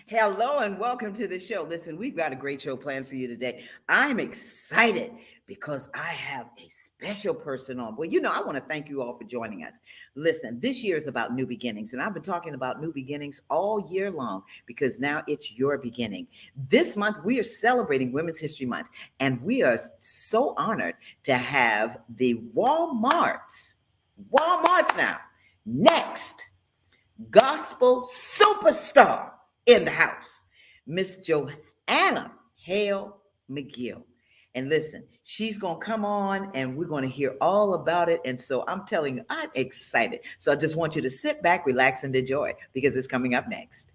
Hello and welcome to the show. Listen, we've got a great show planned for you today. I'm excited because I have a special person on. Well, I want to thank you all for joining us. Listen, this year is about new beginnings, and I've been talking about new beginnings all year long because now it's your beginning. This month, we are celebrating Women's History Month, and we are so honored to have the Walmart's now, next gospel superstar in the house, Miss Joanna Hale McGill. And listen, she's going to come on and we're going to hear all about it. And so I'm telling you, I'm excited. So I just want you to sit back, relax, and enjoy because it's coming up next.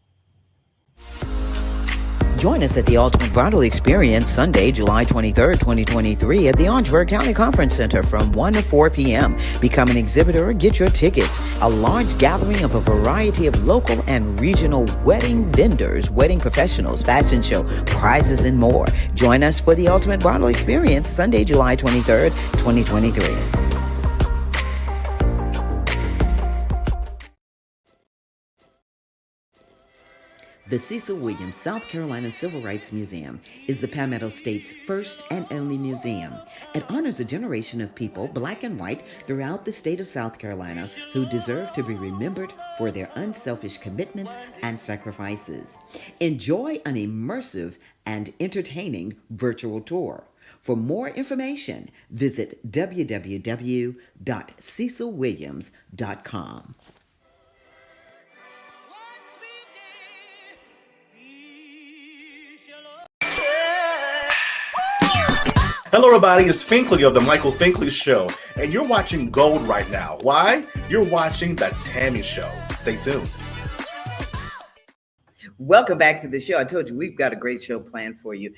Join us at the Ultimate Bridal Experience Sunday, July 23rd, 2023 at the Orangeburg County Conference Center from 1 to 4 p.m. Become an exhibitor or get your tickets. A large gathering of a variety of local and regional wedding vendors, wedding professionals, fashion show, prizes, and more. Join us for the Ultimate Bridal Experience Sunday, July 23rd, 2023. The Cecil Williams South Carolina Civil Rights Museum is the Palmetto State's first and only museum. It honors a generation of people, black and white, throughout the state of South Carolina who deserve to be remembered for their unselfish commitments and sacrifices. Enjoy an immersive and entertaining virtual tour. For more information, visit www.cecilwilliams.com. Hello, everybody. It's Finkley of The Michael Finkley Show, and you're watching Gold right now. Why? You're watching The Tammy Show. Stay tuned. Welcome back to the show. I told you we've got a great show planned for you.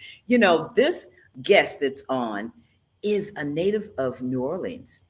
This guest that's on is a native of New Orleans.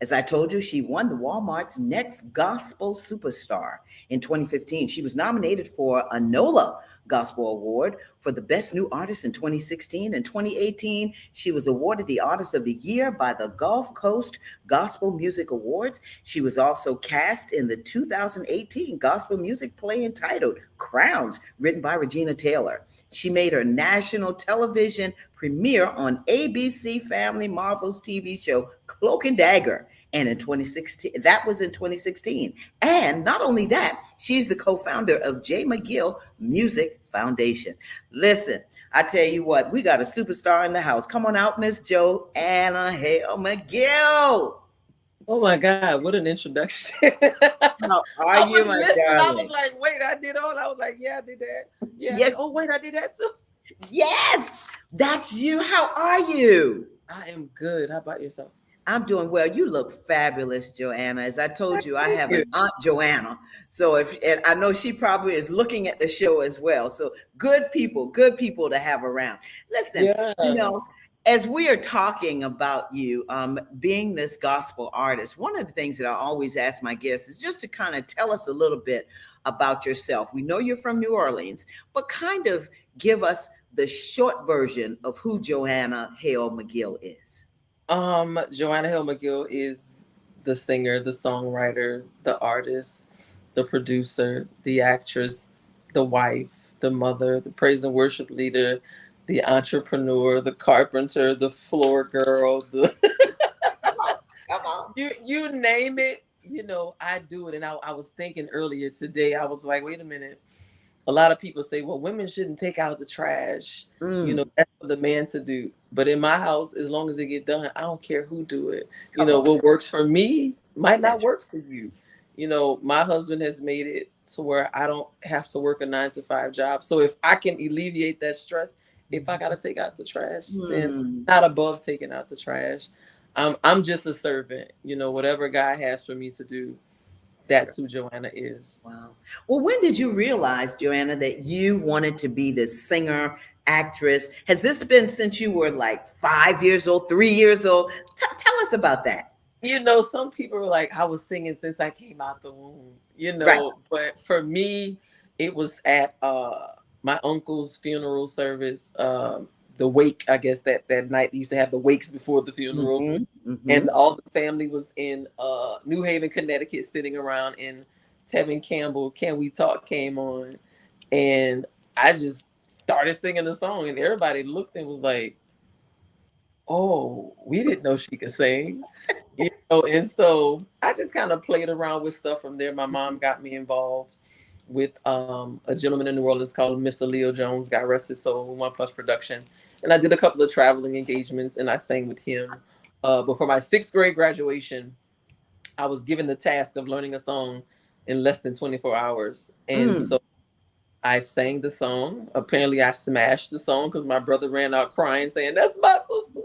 As I told you, she won the Walmart's Next Gospel Superstar in 2015. She was nominated for a NOLA Gospel Award for the Best New Artist in 2016. In 2018, she was awarded the Artist of the Year by the Gulf Coast Gospel Music Awards. She was also cast in the 2018 gospel music play entitled Crowns, written by Regina Taylor. She made her national television premiere on ABC Family Marvel's TV show Cloak and Dagger. And in 2016, that was in 2016. And not only that, she's the co-founder of J. McGill Music Foundation. Listen, I tell you what, we got a superstar in the house. Come on out, Miss Joanna Hale McGill. Oh my God, what an introduction. How are you, my darling? I was like, wait, I did all. I was like, yeah, I did that. Yeah. Yes. Oh, wait, I did that too. Yes, that's you. How are you? I am good. How about yourself? I'm doing well. You look fabulous, Joanna. As I told you, I have an Aunt Joanna. So and I know she probably is looking at the show as well. So good people to have around. Listen, as we are talking about you being this gospel artist, one of the things that I always ask my guests is just to kind of tell us a little bit about yourself. We know you're from New Orleans, but kind of give us the short version of who Joanna Hale McGill is. Joanna Hale McGill is the singer, the songwriter, the artist, the producer, the actress, the wife, the mother, the praise and worship leader, the entrepreneur, the carpenter, the floor girl, the Come on. you name it, I do it. And I was thinking earlier today, I was like, wait a minute. A lot of people say, well, women shouldn't take out the trash. Mm, That's for the man to do. But in my house, as long as it get done, I don't care who do it. come on. What works for me might not That's work for you. My husband has made it to where I don't have to work a 9 to 5 job. So if I can alleviate that stress, if I got to take out the trash, then mm, not above taking out the trash. I'm just a servant. Whatever God has for me to do, sure. that's who Joanna is. Wow. Well, when did you realize, Joanna, that you wanted to be this singer, actress? Has this been since you were like 5 years old, 3 years old? Tell us about that. Some people are like, I was singing since I came out the womb, Right. but for me, it was at my uncle's funeral service, the wake, I guess that night they used to have the wakes before the funeral. Hmm. Hmm. And all the family was in New Haven, Connecticut, sitting around, and Tevin Campbell, Can We Talk came on. And I just started singing the song, and everybody looked and was like, oh, we didn't know she could sing. And so I just kind of played around with stuff from there. My mom got me involved with a gentleman in New Orleans called Mr. Leo Jones, God rest his soul, One Plus Production. And I did a couple of traveling engagements, and I sang with him. Before my 6th grade graduation, I was given the task of learning a song in less than 24 hours. And Mm. so I sang the song. Apparently, I smashed the song because my brother ran out crying, saying, "That's my sister."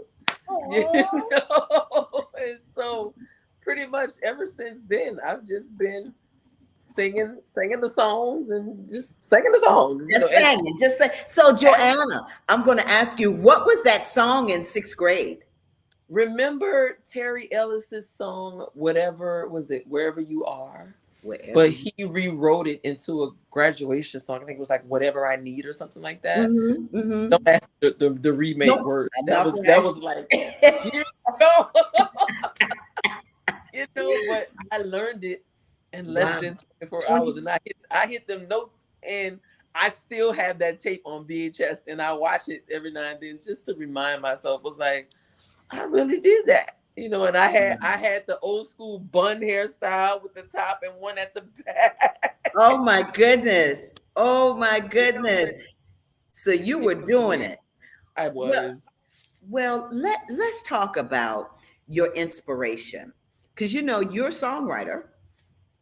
And so pretty much ever since then, I've just been singing the songs and just singing the songs. Just saying, just say. So, Joanna, I'm going to ask you, what was that song in 6th grade? Remember Terry Ellis's song, whatever was it, Wherever You Are? Wherever. But he rewrote it into a graduation song. I think it was like Whatever I Need or something like that. Mm-hmm, mm-hmm. Don't ask the remake Nope, word. I'm That not was gonna ask like you. years ago. But I learned it in less Wow. than 24 20. hours, and I hit them notes, and I still have that tape on VHS, and I watch it every now and then just to remind myself. Was like, I really did that, And I had the old school bun hairstyle with the top and one at the back. Oh my goodness. Oh my goodness. So you were doing it. I Well, was. well, let's talk about your inspiration. Because you're a songwriter.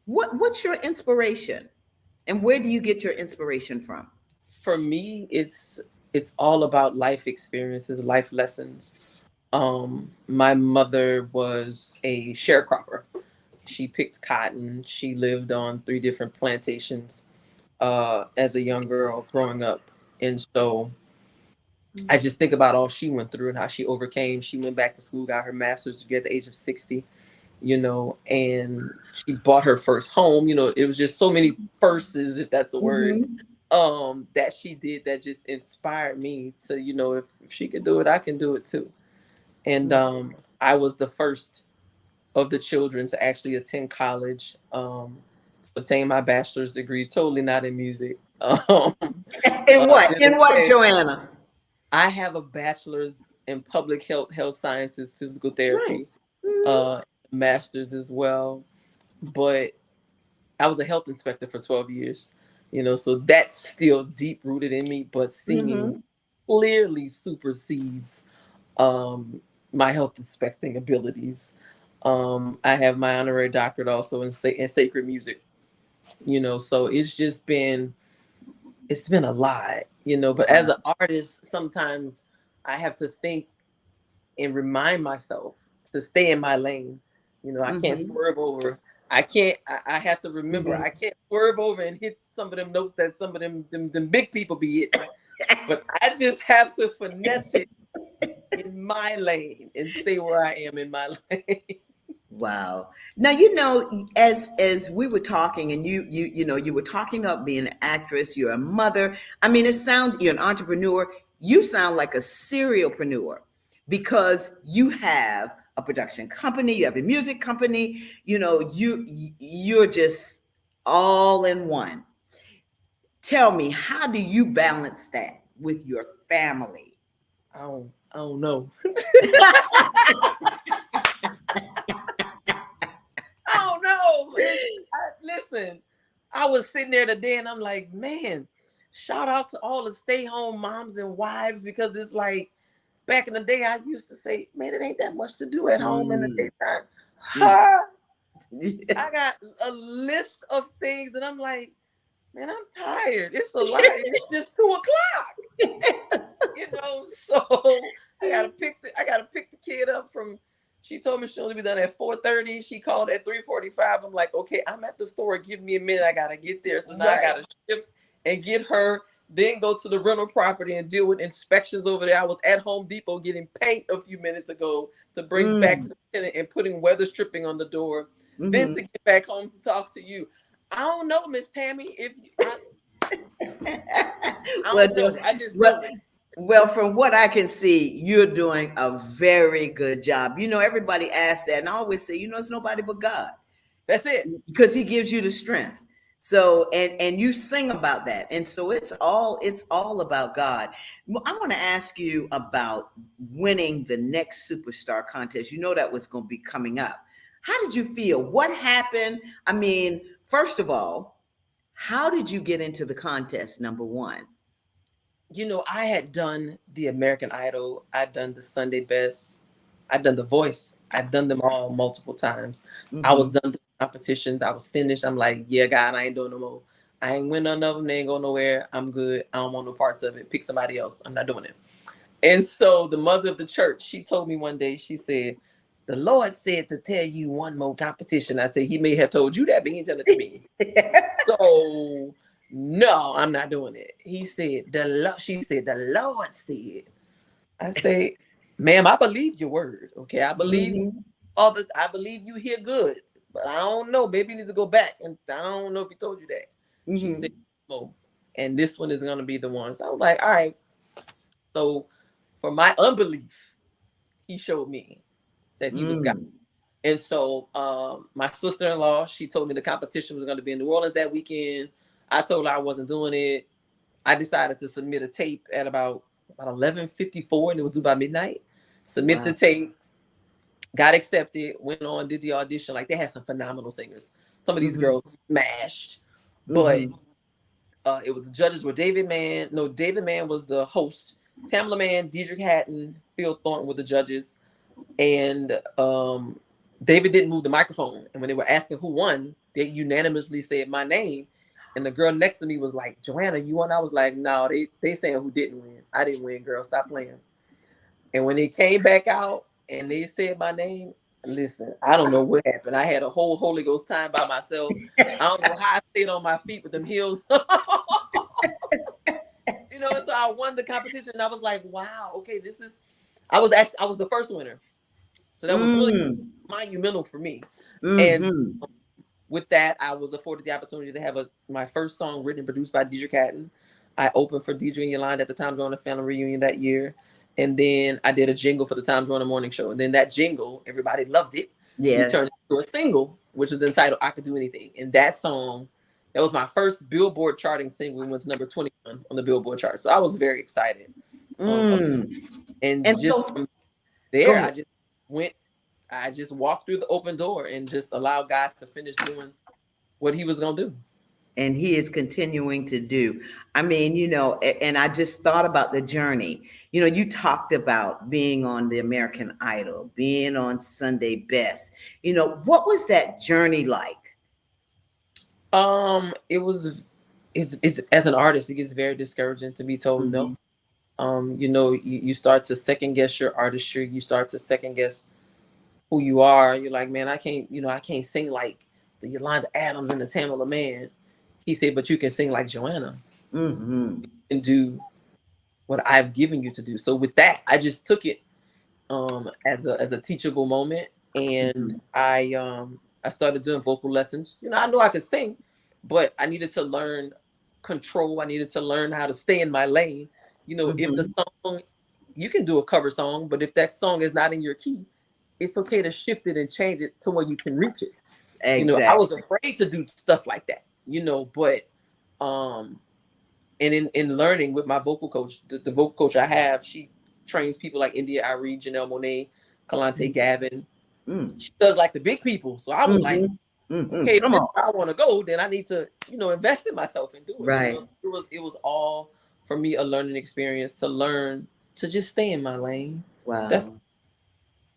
What's your inspiration? And where do you get your inspiration from? For me, it's all about life experiences, life lessons. My mother was a sharecropper. She picked cotton. She lived on 3 different plantations as a young girl growing up. And so I just think about all she went through and how she overcame. She went back to school, got her master's degree at the age of 60, and she bought her first home. It was just so many firsts, if that's a word, that she did that just inspired me to, if she could do it, I can do it too. And I was the first of the children to actually attend college, to obtain my bachelor's degree, totally not in music. In what? In what, Joanna? I have a bachelor's in public health sciences, physical Right. therapy, master's as well. But I was a health inspector for 12 years, so that's still deep rooted in me, but singing clearly supersedes my health inspecting abilities. I have my honorary doctorate also in sacred music, so it's been a lot, but as an artist, sometimes I have to think and remind myself to stay in my lane. I can't swerve over. I have to remember, I can't swerve over and hit some of them notes that some of them big people be hitting. But I just have to finesse it in my lane and stay where I am in my lane. Wow. Now, as we were talking, and you were talking about being an actress, you're a mother. I mean, you're an entrepreneur. You sound like a serialpreneur because you have a production company, you have a music company, you're just all in one. Tell me, how do you balance that with your family? I don't know. I don't know. Listen, I was sitting there today and I'm like, man, shout out to all the stay-home moms and wives, because it's like back in the day I used to say, man, it ain't that much to do at home in the daytime. Huh? I got a list of things and I'm like, man, I'm tired. It's a lot. It's just 2:00. So I gotta pick the kid up from. She told me she'll only be done at 4:30. She called at 3:45. I'm like, okay, I'm at the store. Give me a minute. I gotta get there. So now I gotta shift and get her. Then go to the rental property and deal with inspections over there. I was at Home Depot getting paint a few minutes ago to bring back to the tenant and putting weather stripping on the door. Then to get back home to talk to you. I don't know, Miss Tammy. I don't know. I just do it. Well, from what I can see, you're doing a very good job. Everybody asks that, and I always say, it's nobody but God. That's it. Because He gives you the strength. So, and you sing about that, and so it's all about God. I want to ask you about winning the next superstar contest. That was going to be coming up. How did you feel? What happened? I mean, first of all, how did you get into the contest? Number one. I had done the American Idol. I'd done the Sunday Best. I'd done The Voice. I'd done them all multiple times. I was done the competitions. I was finished. I'm like, yeah, God, I ain't doing no more. I ain't win none of them. They ain't going nowhere. I'm good. I don't want no parts of it. Pick somebody else. I'm not doing it. And so the mother of the church, she told me one day, she said, the Lord said to tell you one more competition. I said, He may have told you that, but He didn't tell it to me. So no, I'm not doing it. She said, the Lord said. I say, ma'am, I believe your word. Okay. I believe I believe you hear good, but I don't know. Maybe you need to go back. And I don't know if He told you that. She said, no. And this one is going to be the one. So I was like, all right. So for my unbelief, He showed me that He was God. And so my sister-in-law, she told me the competition was going to be in New Orleans that weekend. I told her I wasn't doing it. I decided to submit a tape at about 11:54, and it was due by midnight. Submit the tape, got accepted, went on, did the audition. Like, they had some phenomenal singers. Some of these girls smashed, but it was the judges were David Mann was the host. Tamla Mann, Deidre Hatton, Phil Thornton were the judges, and David didn't move the microphone. And when they were asking who won, they unanimously said my name. And the girl next to me was like, Joanna, you won? I was like, no, they saying who didn't win. I didn't win, girl. Stop playing. And when they came back out and they said my name, listen, I don't know what happened. I had a whole Holy Ghost time by myself. I don't know how I stayed on my feet with them heels. So I won the competition and I was like, wow, okay, I was the first winner. So that was really monumental for me. And with that, I was afforded the opportunity to have my first song written and produced by Deidre Hatton. I opened for Deidre and Yolanda at the Times Joanna Family Reunion that year. And then I did a jingle for the Times Joanna Morning Show. And then that jingle, everybody loved it. Yes. We turned it into a single, which is entitled I Could Do Anything. And that song, that was my first Billboard charting single. It went to number 21 on the Billboard chart. So I was very excited. And just so, from there, I just walked through the open door and just allowed God to finish doing what He was going to do. And He is continuing to do. I mean, and I just thought about the journey. You talked about being on the American Idol, being on Sunday Best. What was that journey like? It was, as an artist, it gets very discouraging to be told no. You start to second guess your artistry. You start to second guess who you are. You're like, man, I can't sing like the Yolanda Adams and the Tamla Mann. He said, but you can sing like Joanna. You can do what I've given you to do. So with that, I just took it as a teachable moment, and I started doing vocal lessons. I knew I could sing, but I needed to learn control. I needed to learn how to stay in my lane. If the song, you can do a cover song, but if that song is not in your key, it's okay to shift it and change it so where you can reach it. Exactly. I was afraid to do stuff like that, but and in learning with my vocal coach, the vocal coach I have, she trains people like India Irie, Janelle Monáe, Kalante Gavin. She does like the big people. So I was like, okay, if Come this on. is where I want to go, then I need to, invest in myself and do it. Right. It was all for me a learning experience to learn to just stay in my lane. That's Wow.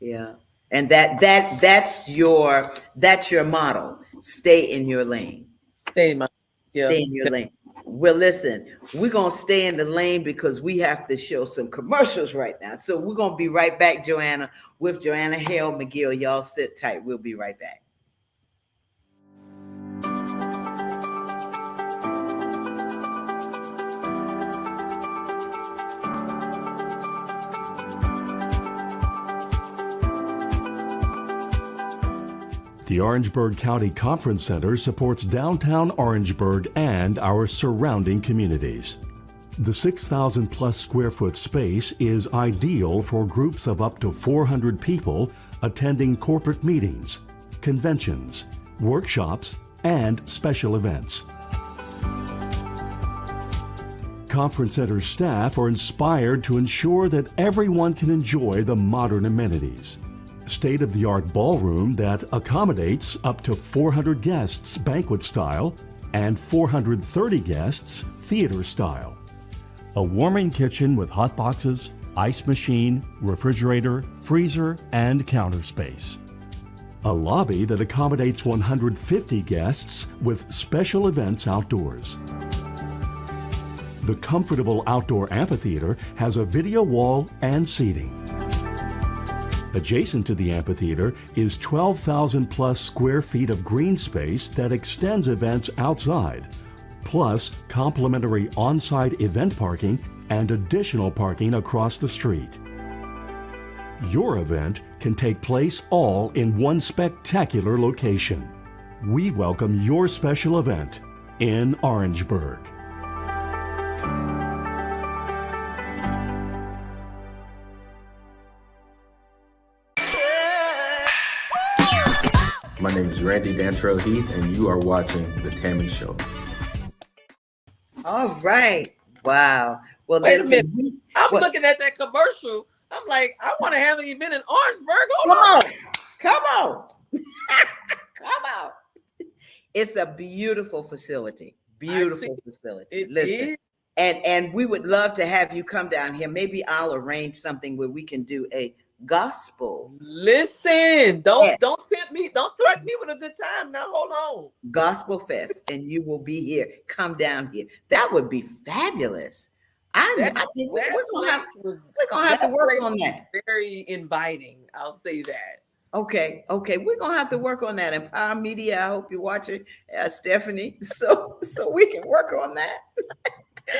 Yeah. And that's your model. Stay in your lane. stay in my yeah. Stay in your lane. Well, listen, we're gonna stay in the lane because we have to show some commercials right now. So we're gonna be right back, Joanna, with Joanna, Hale, McGill. Y'all sit tight. We'll be right back. The Orangeburg County Conference Center supports downtown Orangeburg and our surrounding communities. The 6,000 plus square foot space is ideal for groups of up to 400 people attending corporate meetings, conventions, workshops, and special events. Conference Center staff are inspired to ensure that everyone can enjoy the modern amenities. State-of-the-art ballroom that accommodates up to 400 guests banquet style and 430 guests theater style. A warming kitchen with hot boxes, ice machine, refrigerator, freezer, and counter space. A lobby that accommodates 150 guests with special events outdoors. The comfortable outdoor amphitheater has a video wall and seating. Adjacent to the amphitheater is 12,000 plus square feet of green space that extends events outside, plus complimentary on-site event parking and additional parking across the street. Your event can take place all in one spectacular location. We welcome your special event in Orangeburg. My name is Randy Dantrell Heath, and you are watching The Tammy Show. All right. Wow. Well, Wait a listen, minute. I'm looking at that commercial. I'm like, I want to have an event in Orangeburg. Come on. Come on. It's a beautiful facility. Beautiful facility. Listen. Is. And we would love to have you come down here. Maybe I'll arrange something where we can do a gospel. Listen, don't tempt me. Don't threaten me with a good time. Now hold on. Gospel Fest, and you will be here. Come down here. That would be fabulous. I think we're gonna have to work on that. Very inviting. I'll say that. Okay, we're gonna have to work on that. Empower Media, I hope you're watching, Stephanie, so we can work on that.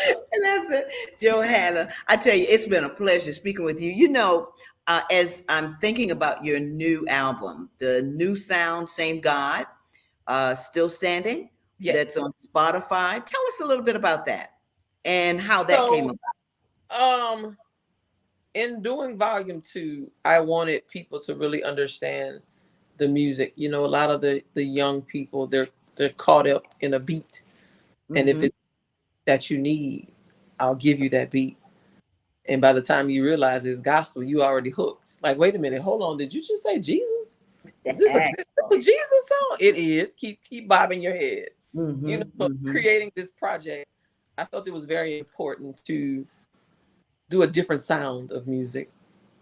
And listen, Joanna, I tell you, it's been a pleasure speaking with you. You know, as I'm thinking about your new album, the new sound, Same God, Still Standing, yes. That's on Spotify. Tell us a little bit about that and how that came about. In doing volume 2, I wanted people to really understand the music. You know, a lot of the young people, they're caught up in a beat. Mm-hmm. And if it's that you need, I'll give you that beat. And by the time you realize it's gospel, you already hooked. Like, wait a minute, hold on. Did you just say Jesus? Is this a Jesus song? It is. Keep bobbing your head. Mm-hmm, you know, so creating this project, I felt it was very important to do a different sound of music,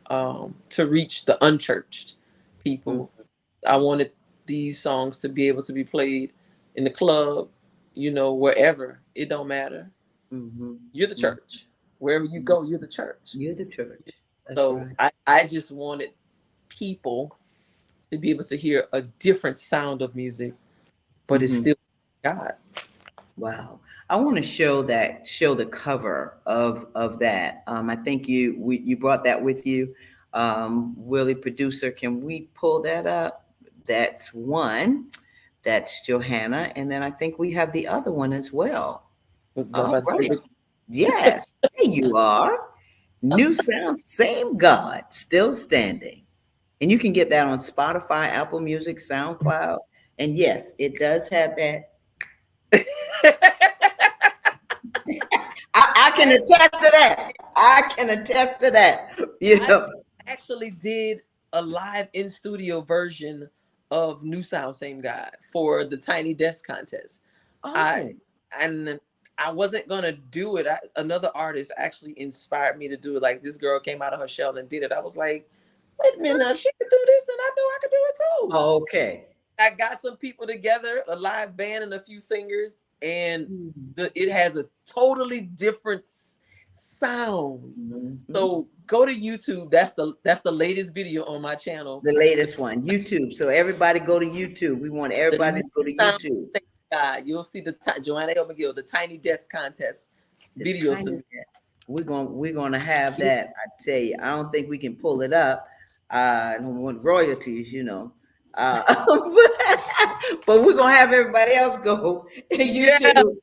to reach the unchurched people. Mm-hmm. I wanted these songs to be able to be played in the club, you know, wherever. It don't matter. Mm-hmm. You're the church. Wherever you go, you're the church. You're the church. That's so right. I just wanted people to be able to hear a different sound of music, but it's still God. Wow. I want to show the cover of that. I think you brought that with you. Willie, producer, can we pull that up? That's one. That's Joanna. And then I think we have the other one as well. Right. Yes, there you are. New sound, same God, still standing. And you can get that on Spotify, Apple Music, SoundCloud. And yes, it does have that. I can attest to that. I can attest to that. You know, I actually did a live in studio version of New Sound Same God for the Tiny Desk contest. Oh, I wasn't gonna do it. Another artist actually inspired me to do it. Like, this girl came out of her shell and did it. I was like, wait a minute, now, if she could do this, then I know I could do it too. okay. I got some people together, a live band and a few singers, and it has a totally different sound. Mm-hmm. So go to YouTube. That's the latest video on my channel. The latest one, YouTube. So everybody go to YouTube. We want everybody to go to YouTube. You'll see the Joanna Hale McGill, the Tiny Desk contest The video. Tiny Desk. We're gonna have that. I tell you, I don't think we can pull it up. I don't want royalties, you know. But we're gonna have everybody else go to YouTube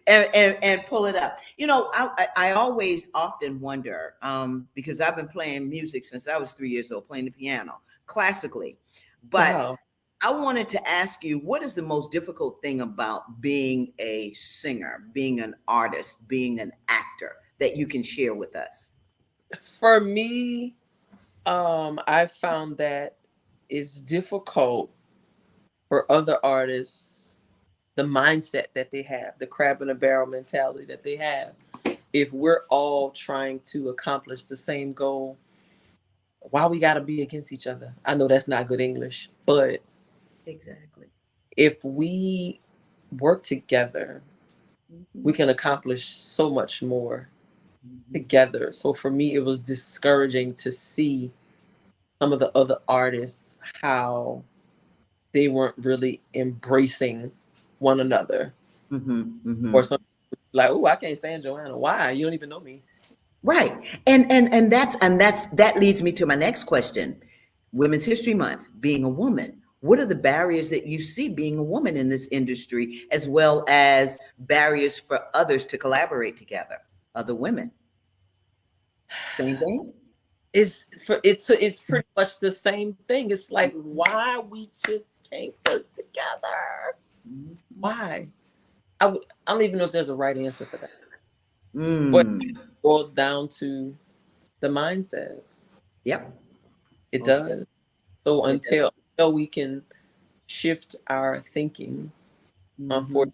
and pull it up. You know, I always often wonder, because I've been playing music since I was 3 years old, playing the piano classically. But Wow. I wanted to ask you, what is the most difficult thing about being a singer, being an artist, being an actor that you can share with us? For me, I found that it's difficult for other artists, the mindset that they have, the crab in a barrel mentality that they have. If we're all trying to accomplish the same goal, why we got to be against each other? I know that's not good English, but Exactly. if we work together, we can accomplish so much more together. So for me, it was discouraging to see some of the other artists, how they weren't really embracing one another. Or some like, oh, I can't stand Joanna. Why? You don't even know me. Right. And that leads me to my next question. Women's History Month, being a woman. What are the barriers that you see being a woman in this industry, as well as barriers for others to collaborate together, other women? Same thing? It's pretty much the same thing. It's like, why we just can't work together? Why? I don't even know if there's a right answer for that. But it boils down to the mindset. Yep. It does. So until we can shift our thinking, unfortunately,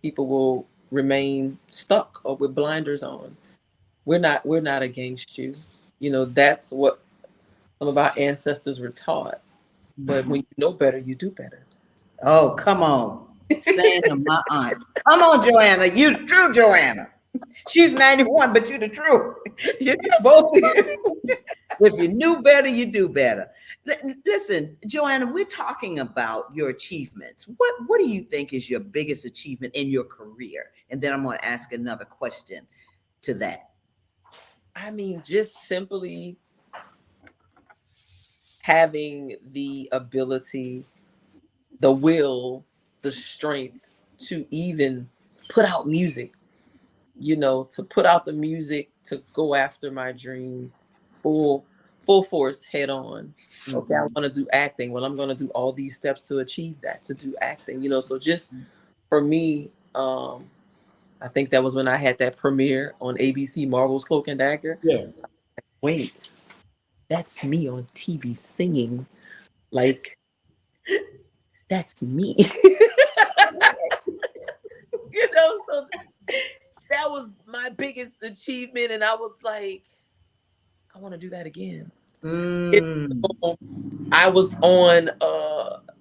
people will remain stuck or with blinders on. We're not against you. You know, that's what some of our ancestors were taught. But when you know better, you do better. Oh, come on. Saying to my aunt. Come on, Joanna. You the true Joanna. She's 91, but you the true. You both of you. If you knew better, you do better. Listen, Joanna, we're talking about your achievements. What do you think is your biggest achievement in your career? And then I'm going to ask another question to that. I mean, just simply having the ability, the will, the strength to even put out music, you know, to put out the music, to go after my dream full force, head on. Okay, I want to do acting. Well, I'm going to do all these steps to achieve that, to do acting, you know. So just for me, I think that was when I had that premiere on ABC, Marvel's Cloak and Dagger. Yes. Wait, that's me on TV singing. Like, that's me. You know, so that was my biggest achievement. And I was like, I want to do that again. I was on,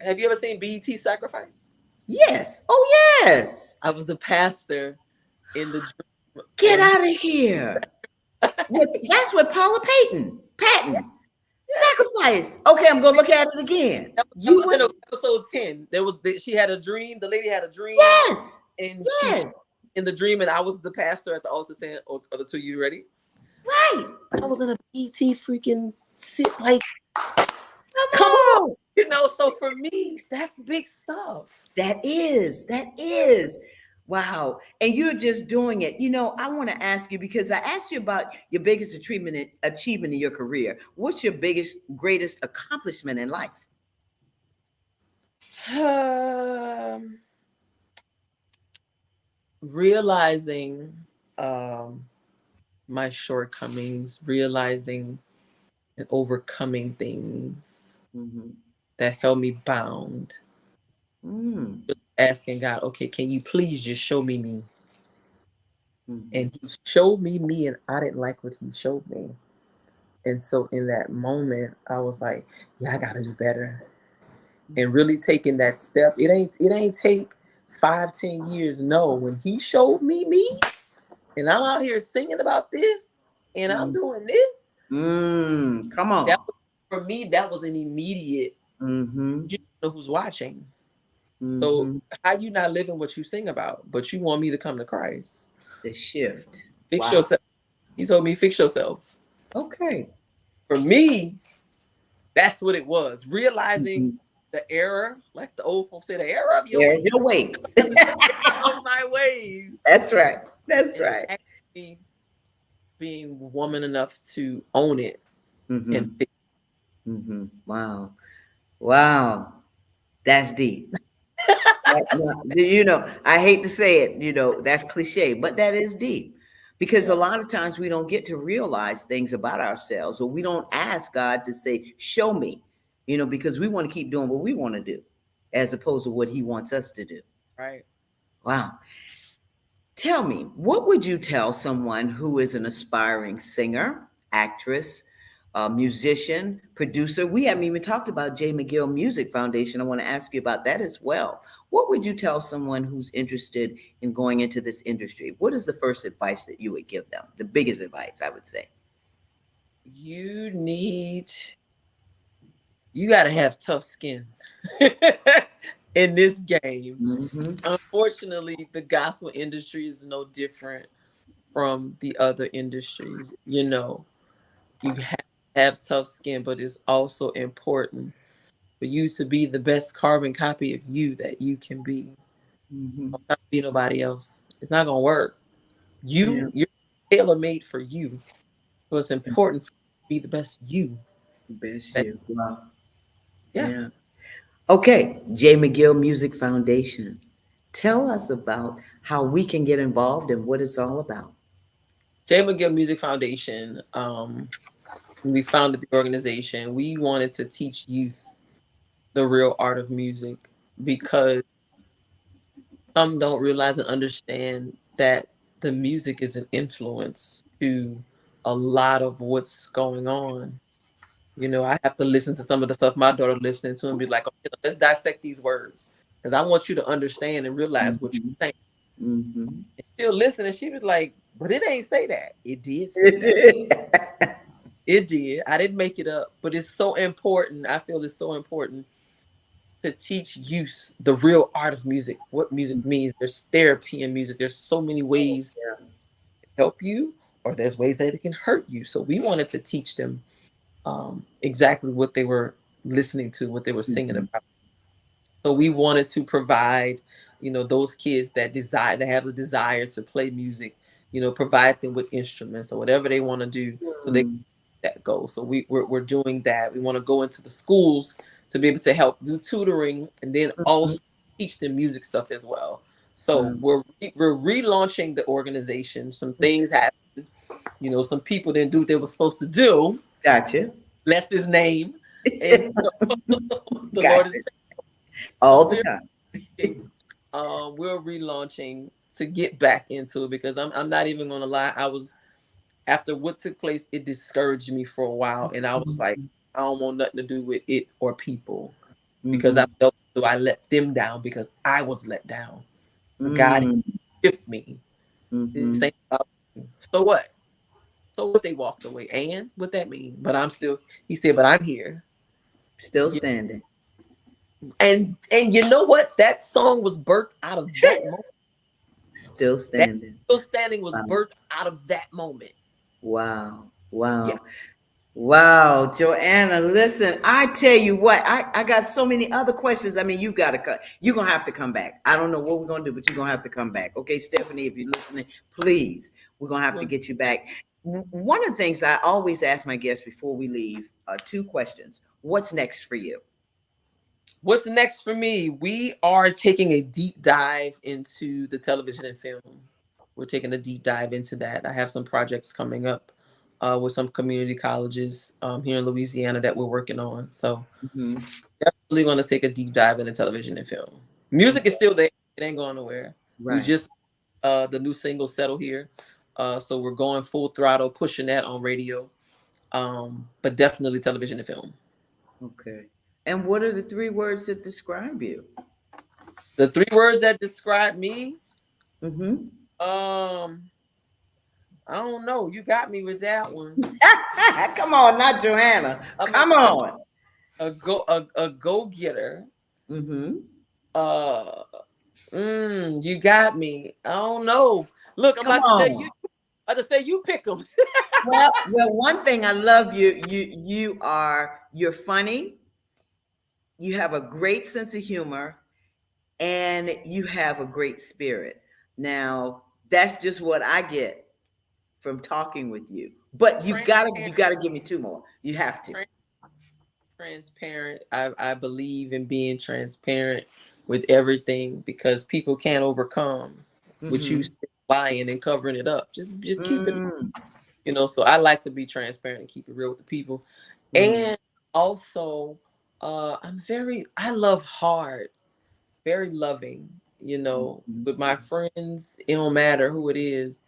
have you ever seen BET Sacrifice? Yes. Oh, yes. I was a pastor in the dream. Get out of here. That's with Paula Patton. Sacrifice. Okay, I'm gonna look at it again. That was in episode 10. She had a dream. The lady had a dream. Yes. And in the dream, and I was the pastor at the altar saying, "Oh, the two, you ready?" Right. I was in a BET freaking sit, like, come on. You know, so for me, that's big stuff. That is. Wow. And you're just doing it. You know, I want to ask you, because I asked you about your biggest achievement in your career. What's your greatest accomplishment in life? Realizing my shortcomings, realizing and overcoming things. that held me bound. Asking God, okay, can you please just show me me? And he showed me, and I didn't like what he showed me. And so in that moment, I was like, yeah, I gotta do better. And really taking that step. It ain't take 5-10 years. No, when he showed me, and I'm out here singing about this, and I'm doing this. Come on. For me, that was an immediate. You know who's watching. So how you not living what you sing about, but you want me to come to Christ? The shift. Fix yourself. He told me, fix yourself. Okay. For me, that's what it was. Realizing the error, like the old folks say, the error of your ways. Of my ways. That's right. That's right. Actually being woman enough to own it and fix it. Wow. Wow. That's deep. You know, I hate to say it, you know, that's cliche, but that is deep. Because a lot of times we don't get to realize things about ourselves, or we don't ask God to say, show me, you know, because we want to keep doing what we want to do as opposed to what he wants us to do. Right. Wow. Tell me, what would you tell someone who is an aspiring singer, actress, musician, producer? We haven't even talked about J. McGill Music Foundation. I want to ask you about that as well. What would you tell someone who's interested in going into this industry? What is the first advice that you would give them? The biggest advice, I would say. You got to have tough skin in this game. Unfortunately, the gospel industry is no different from the other industries. You know, you have tough skin, but it's also important for you to be the best carbon copy of you that you can be. Don't try to be nobody else. It's not gonna work. You're tailor-made for you. So it's important for you to be the best you. Best you. Wow. Yeah. Okay, J. McGill Music Foundation. Tell us about how we can get involved and what it's all about. J. McGill Music Foundation, when we founded the organization, we wanted to teach youth the real art of music, because some don't realize and understand that the music is an influence to a lot of what's going on. You know, I have to listen to some of the stuff my daughter listening to and be like, okay, let's dissect these words, because I want you to understand and realize what you're saying. And she'll listen and she was like, but it ain't say that. It did say that. It did. I didn't make it up, but it's so important. I feel it's so important to teach youth the real art of music, what music means. There's therapy in music. There's so many ways to help you, or there's ways that it can hurt you. So we wanted to teach them exactly what they were listening to, what they were singing about. So we wanted to provide, you know, those kids that have the desire to play music, you know, provide them with instruments or whatever they want to do, so they that goal. So we're doing that. We want to go into the schools to be able to help do tutoring, and then also teach them music stuff as well. So we're relaunching the organization. Some things happened. You know, some people didn't do what they were supposed to do. Gotcha. Bless his name. And the Lord is all the time. We're relaunching to get back into it, because I'm not even gonna lie. After what took place, it discouraged me for a while, and I was like, I don't want nothing to do with it or people, because I felt so I let them down because I was let down. God shifted me. So what? So what? They walked away, and what that mean? But I'm still. He said, but I'm here, still standing. And you know what? That song was birthed out of that moment. Still standing. Still standing was birthed out of that moment. Wow. Yeah. Wow, Joanna, listen, I tell you what, I got so many other questions. I mean, you're going to have to come back. I don't know what we're going to do, but you're going to have to come back. Okay, Stephanie, if you're listening, please, we're going to have to get you back. One of the things I always ask my guests before we leave, 2 questions. What's next for you? What's next for me? We are taking a deep dive into the television and film. We're taking a deep dive into that. I have some projects coming up with some community colleges here in Louisiana that we're working on. So really want to take a deep dive into television and film. Music is still there; it ain't going nowhere. Right. We just the new single "Settle Here," so we're going full throttle, pushing that on radio. But definitely television and film. Okay. And what are the 3 words that describe you? The 3 words that describe me. Mm-hmm. I don't know. You got me with that one. Come on, not Joanna. Come on. A go-getter. Mm-hmm. You got me. I don't know. Look, I'm Come about on. to say you. I just say you pick them. well, one thing I love you're funny. You have a great sense of humor, and you have a great spirit. Now, that's just what I get from talking with you. But you gotta give me 2 more. You have to. Transparent. I believe in being transparent with everything, because people can't overcome with you lying and covering it up. Just keep it. So I like to be transparent and keep it real with the people. And also, I love hard, very loving, with my friends. It don't matter who it is.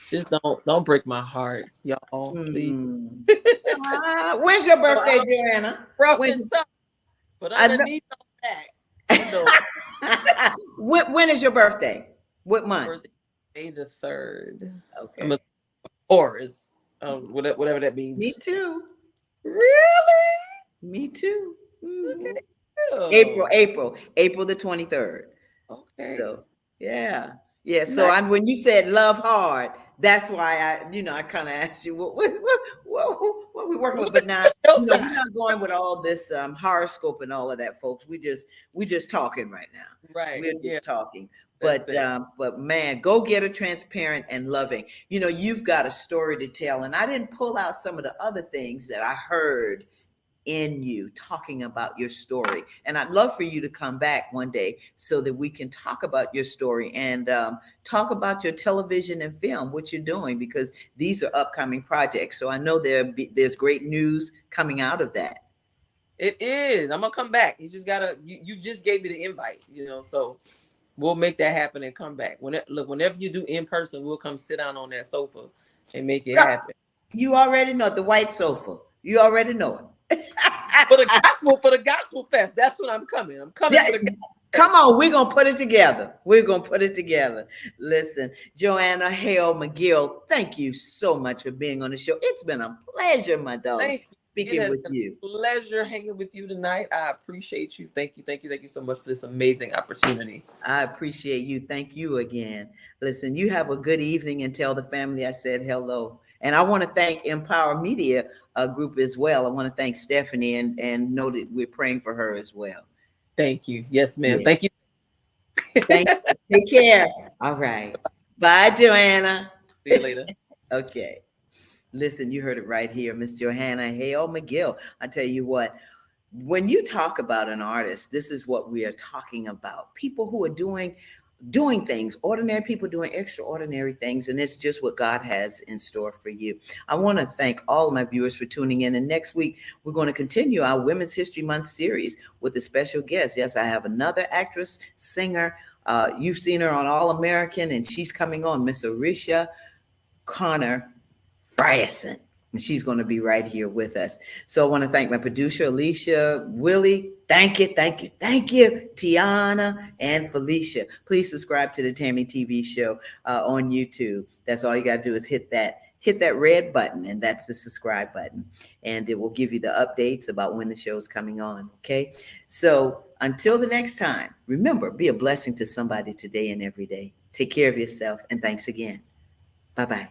Just don't break my heart, y'all. Please. When's your birthday, Joanna? Rough and tough, but underneath all that, when is your birthday? What month? birthday, May the 3rd. Okay. I'm a Taurus, whatever that means. Me too. Really? Me too. Okay. April the 23rd. Okay. So yeah. So when you said love hard, that's why I kind of asked you what we working with. But now we're not going with all this horoscope and all of that, folks. We just talking right now. Right. We're just talking. But man, go get her transparent and loving. You've got a story to tell, and I didn't pull out some of the other things that I heard in you talking about your story, and I'd love for you to come back one day so that we can talk about your story and talk about your television and film, what you're doing, because these are upcoming projects. So I know there's great news coming out of that. It is. I'm gonna come back. You just gotta. You just gave me the invite. So we'll make that happen and come back. Whenever you do in person, we'll come sit down on that sofa and make it happen. You already know the white sofa. You already know it. for the gospel fest. That's when I'm coming. I'm coming for the gospel. Come on, we're gonna put it together. Listen, Joanna, Hale, McGill, thank you so much for being on the show. It's been a pleasure, my dog. Thank you. Speaking with you. Pleasure hanging with you tonight. I appreciate you. Thank you so much for this amazing opportunity. I appreciate you. Thank you again. Listen, you have a good evening, and tell the family I said hello. And I want to thank Empower Media Group as well. I want to thank Stephanie and know that we're praying for her as well. Thank you. Yes, ma'am. Yeah. Thank you. Thank you. Take care. All right. Bye, Joanna. See you later. Okay. Listen, you heard it right here, Miss Joanna Hale McGill. I tell you what, when you talk about an artist, this is what we are talking about. People who are doing things, ordinary people doing extraordinary things, and it's just what God has in store for you. I want to thank all of my viewers for tuning in, and next week we're going to continue our Women's History Month series with a special guest. Yes, I have another actress, singer. You've seen her on All American, and she's coming on, Miss Arisha Connor Frierson. And she's going to be right here with us. So I want to thank my producer, Alicia, Willie. Thank you. Tiana and Felicia. Please subscribe to the Tammy TV show on YouTube. That's all you got to do is hit that red button, and that's the subscribe button. And it will give you the updates about when the show is coming on. Okay. So until the next time, remember, be a blessing to somebody today and every day. Take care of yourself. And thanks again. Bye-bye.